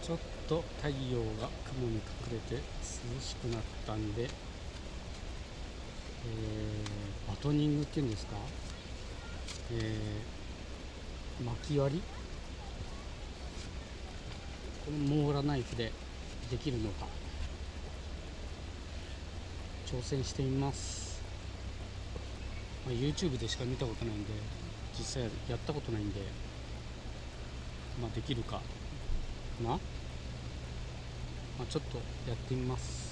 ちょっと太陽が雲に隠れて涼しくなったんで、バトニングっていうんですか、巻き割り、このモーラナイフでできるのか挑戦してみます。YouTube でしか見たことないんで、実際やったことないんで、できるかな、ちょっとやってみます。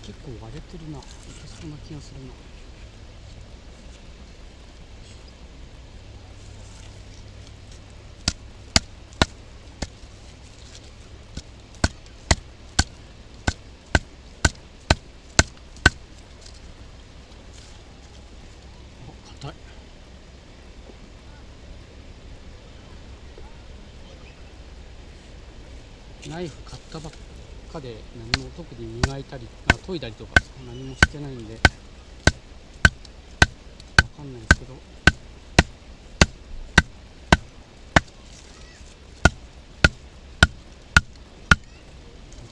結構割れてるな。いけそうな気がするな。硬い。ナイフ買ったばっかで何も特に磨いたり研いだりとか何もしてないんでわかんないですけど、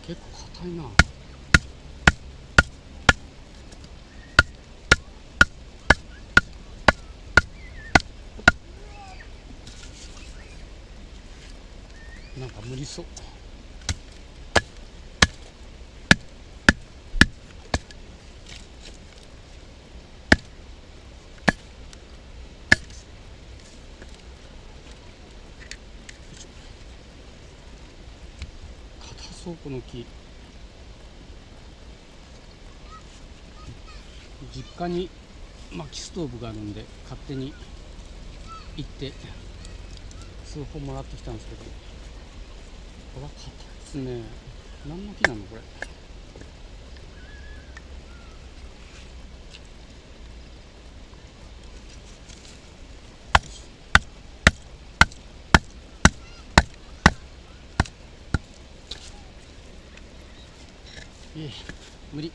結構硬いな。なんか無理そう。硬そう、この木。実家に薪ストーブがあるんで勝手に行って数本もらってきたんですけど、これは硬いですね。何の木なのこれ。無理。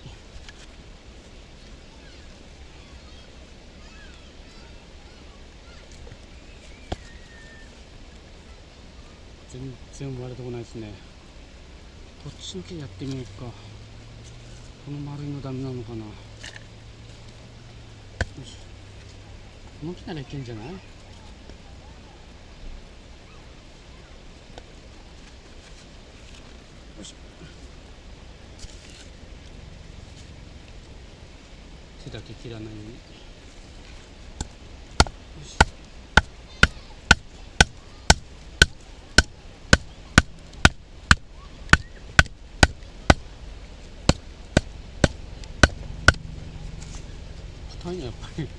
全然割れてこないですね。こっちの木やってみようか。この丸いのダメなのかな。よし、この木ならいけんじゃない。よし、手だけ切らないように。よし、硬いねやっぱり。よ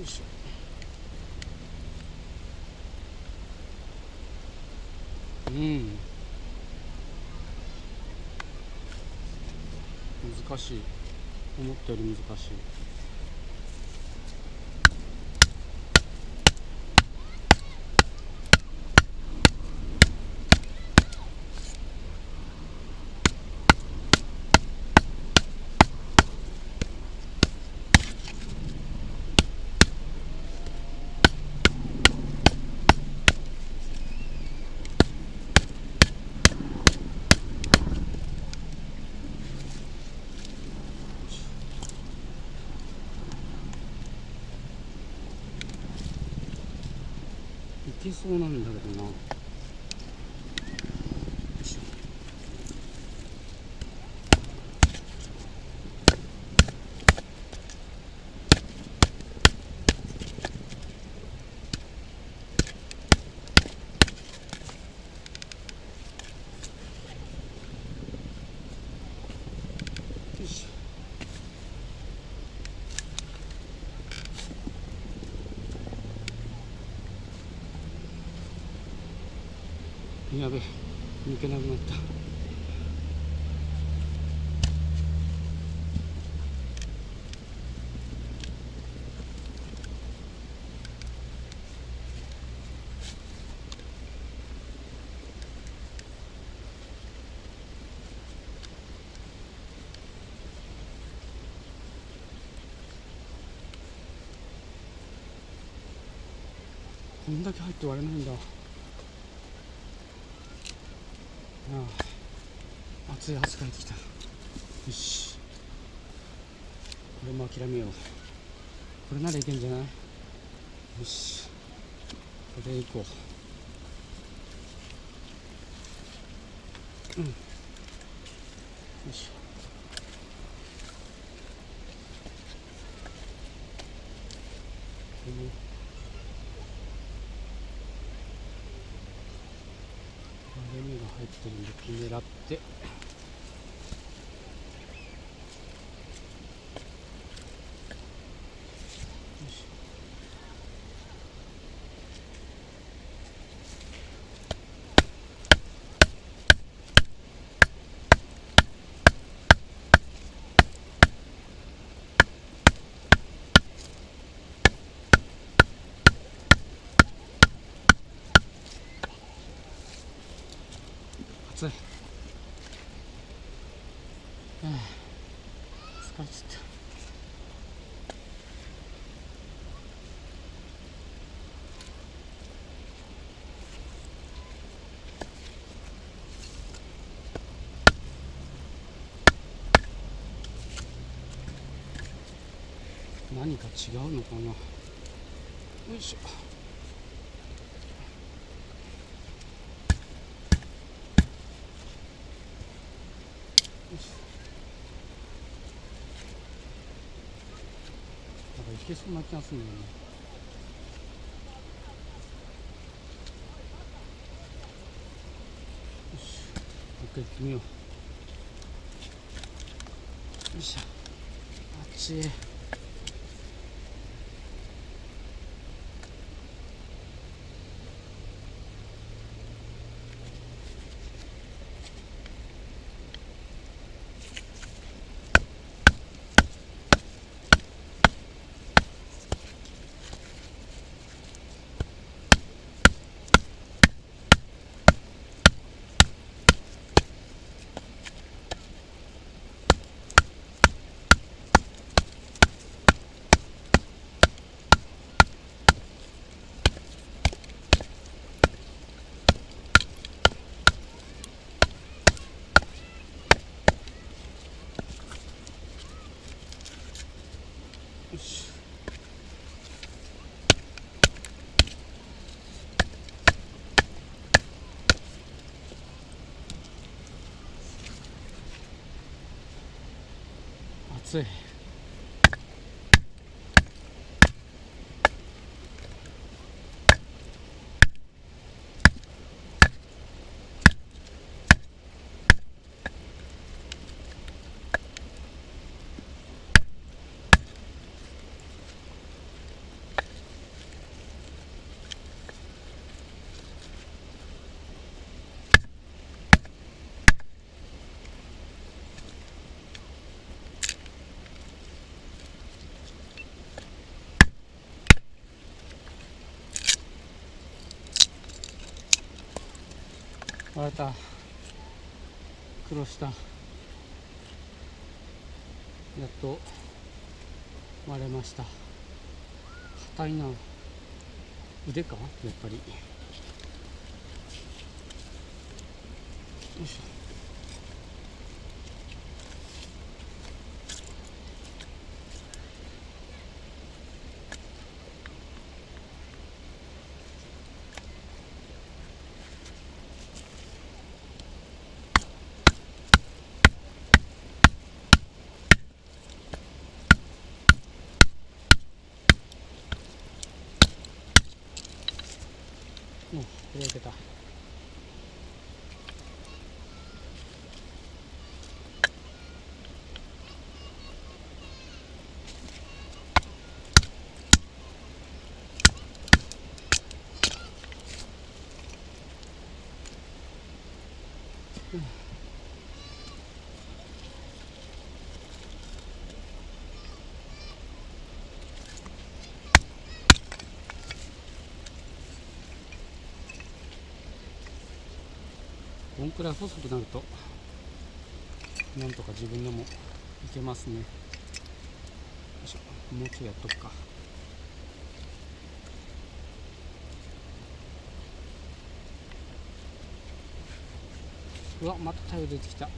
いしょ。うん、難しい。思ったより難しい。いけそうなんだけどな。よいしょ。よいしょ。やべ、抜けなくなった。こんだけ入って割れないんだ。ああ、暑い、汗かいてきた。よし、これも諦めよう。これならいけんじゃない？よし、これでいこう。うん、よし。割れ目が入ってるんで狙って。暑い。疲れちゃった。何か違うのかな。よいしょ。なんかいけそうな気がするんだよね。よし、もう一回行ってみよう。よいしょ。あっち。よし。暑い。割れた。黒下やっと割れました。硬いな。腕かやっぱり。よいしょ。もうこれいけた。こんくらい細くなるとなんとか自分でもいけますね。よいしょ。もうちょいやっとくか。うわ、また太陽出てきた。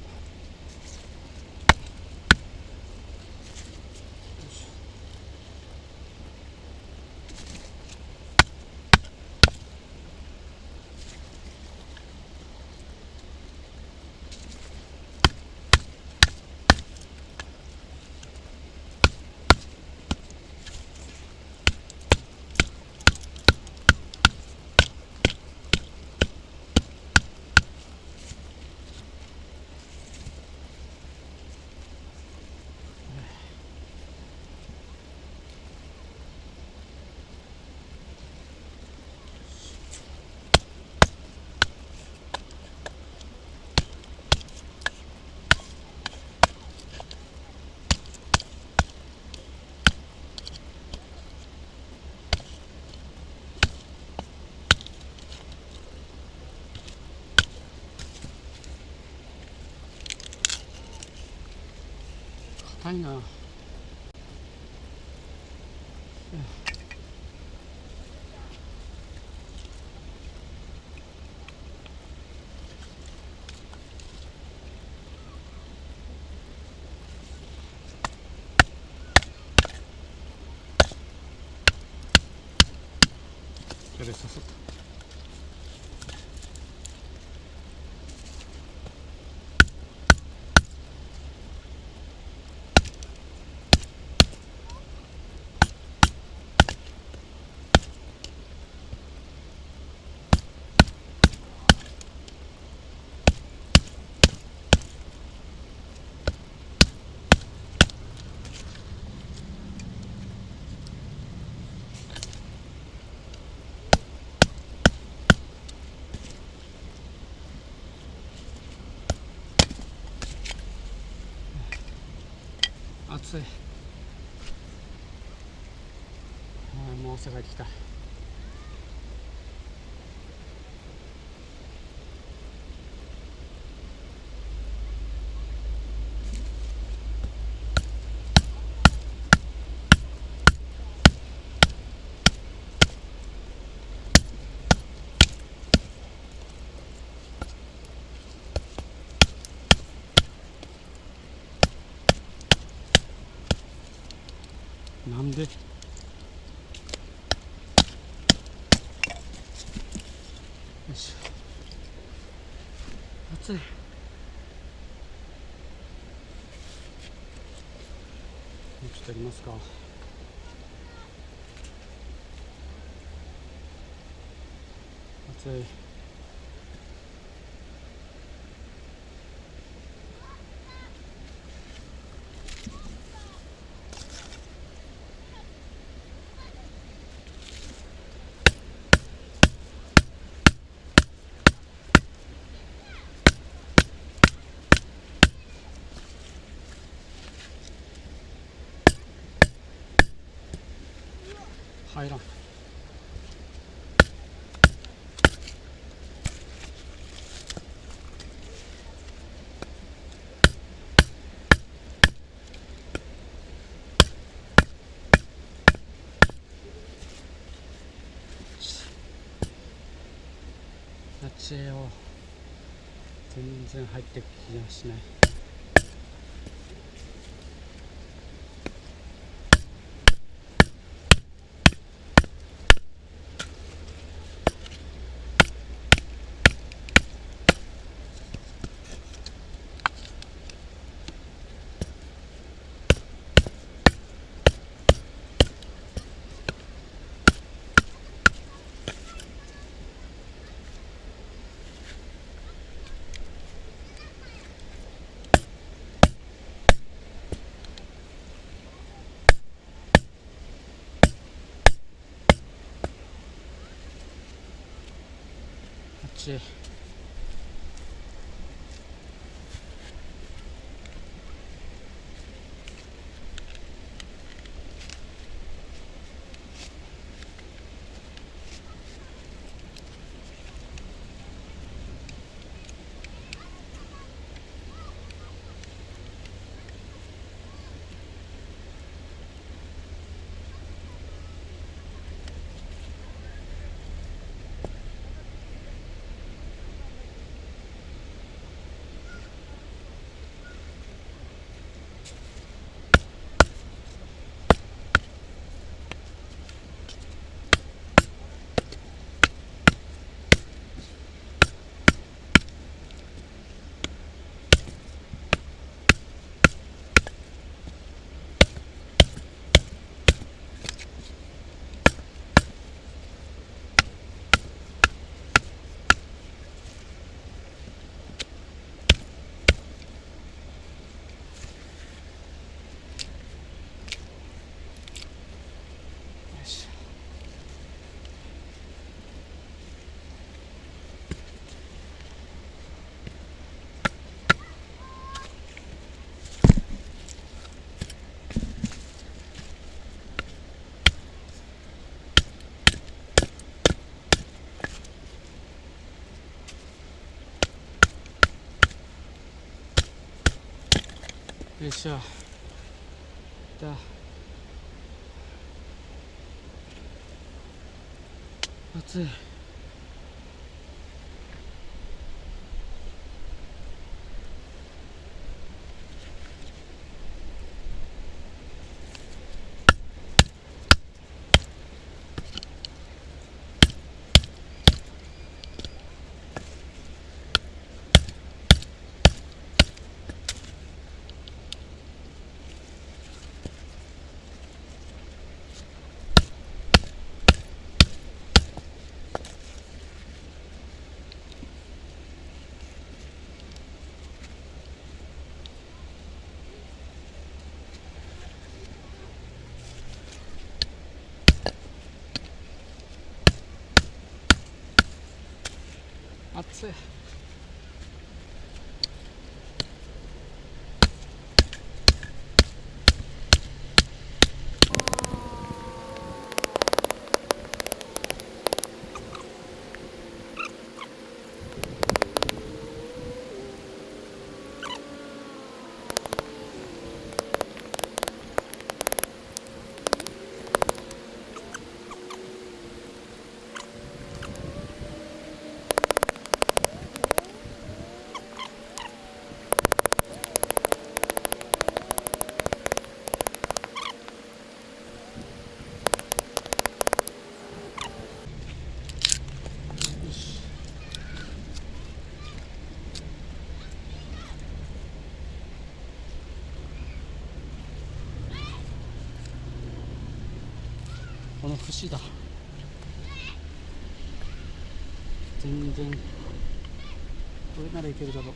硬いな。それ刺さった。暑い。もう汗かいてきた。なんで？よいしょ。暑い。もうちょっとやりますか。暑い。入らん。ちよ、全然入ってきやしない。よしょ、よいしょ。暑い。暑い。この節だ。全然これならいけるだろ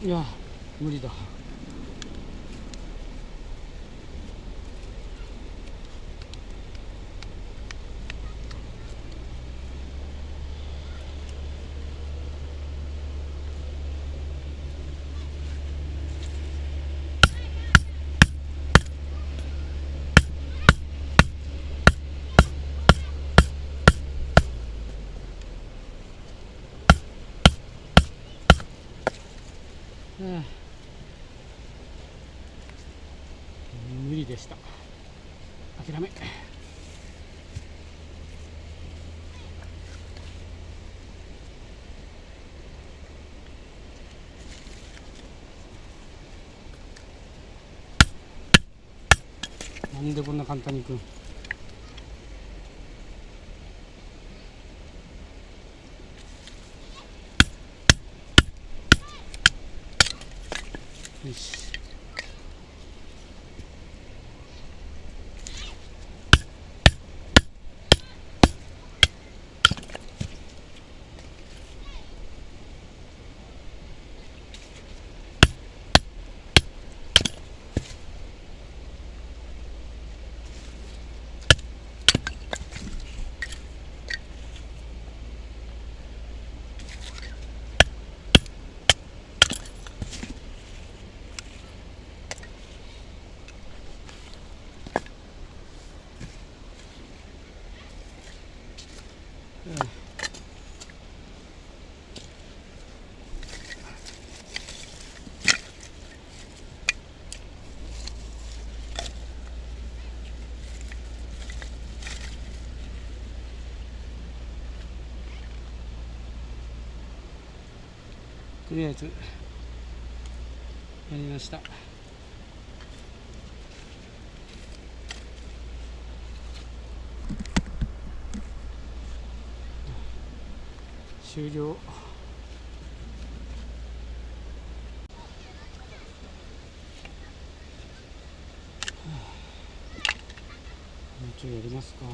う。いや無理だ。無理でした。諦め。なんでこんな簡単にいくん。よし。とりあえずやりました。終了。もうちょいやりますか。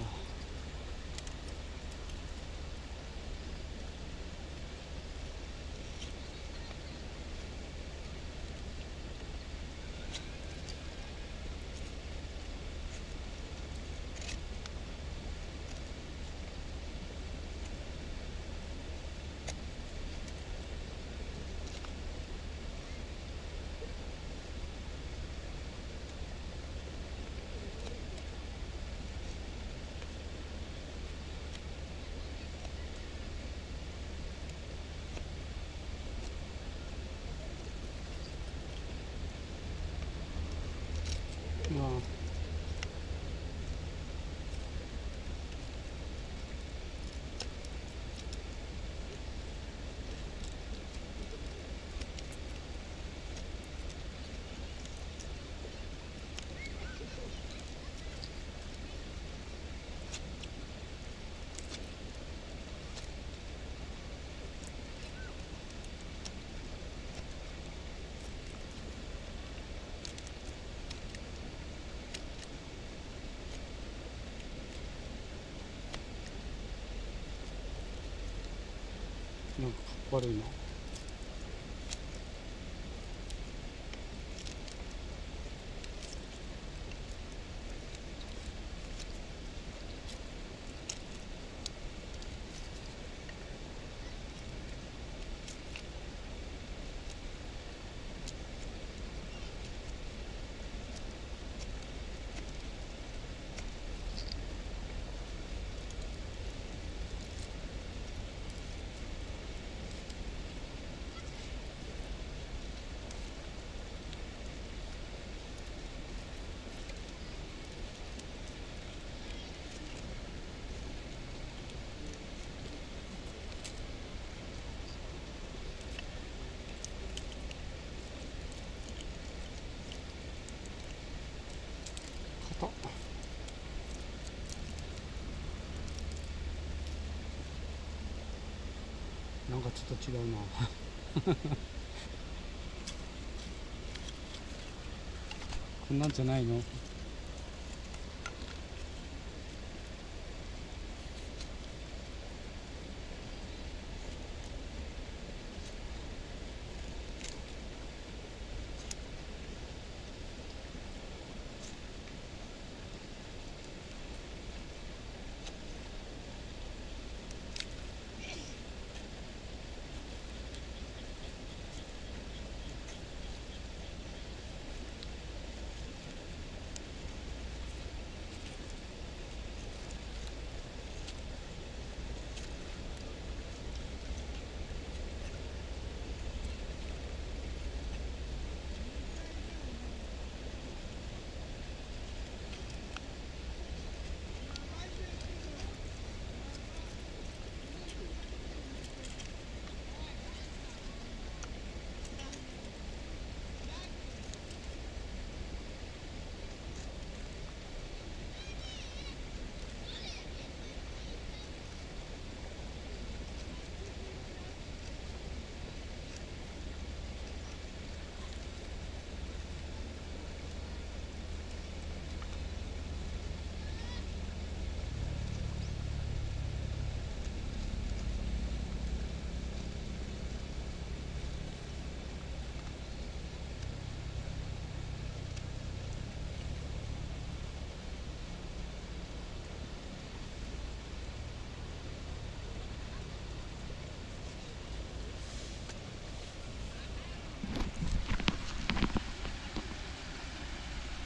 まあなんかかっこ悪いな。硬っ。なんかちょっと違うな。こんなんじゃないの。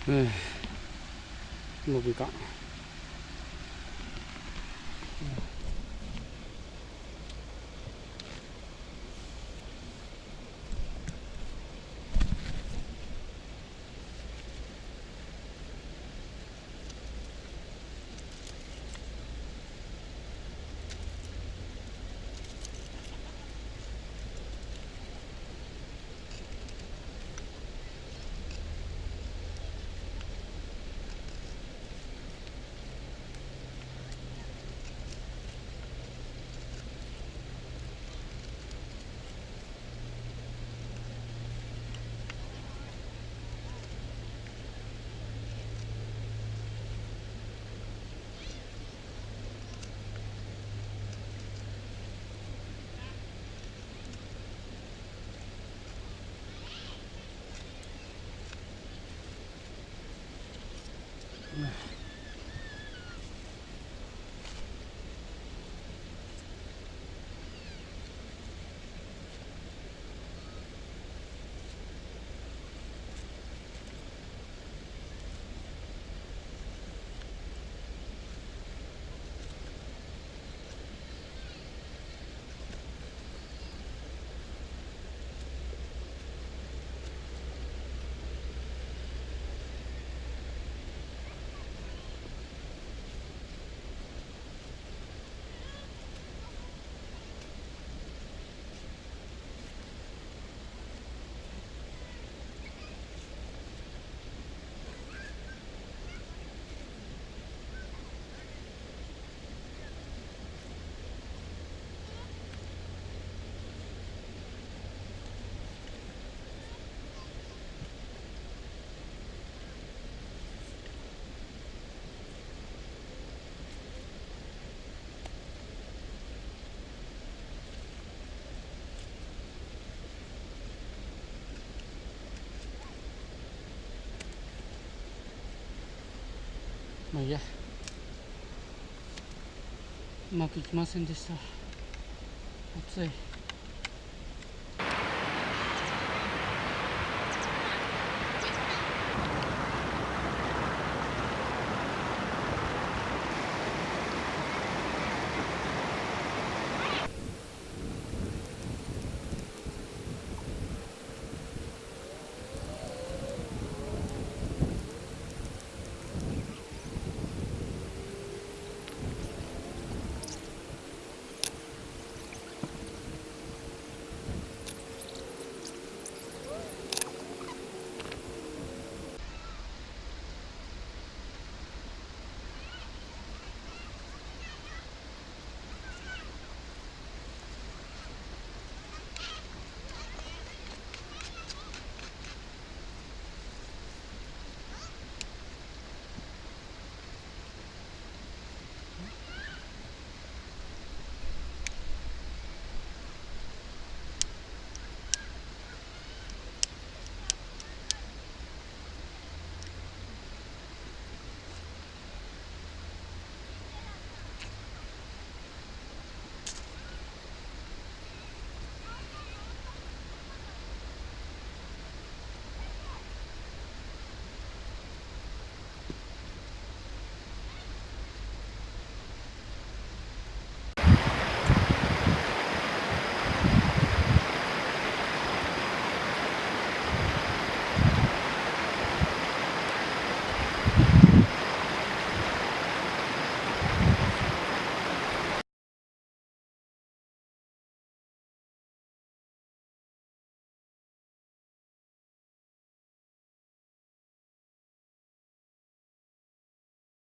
うまくいかん。まあいいや、うまくいきませんでした。暑い。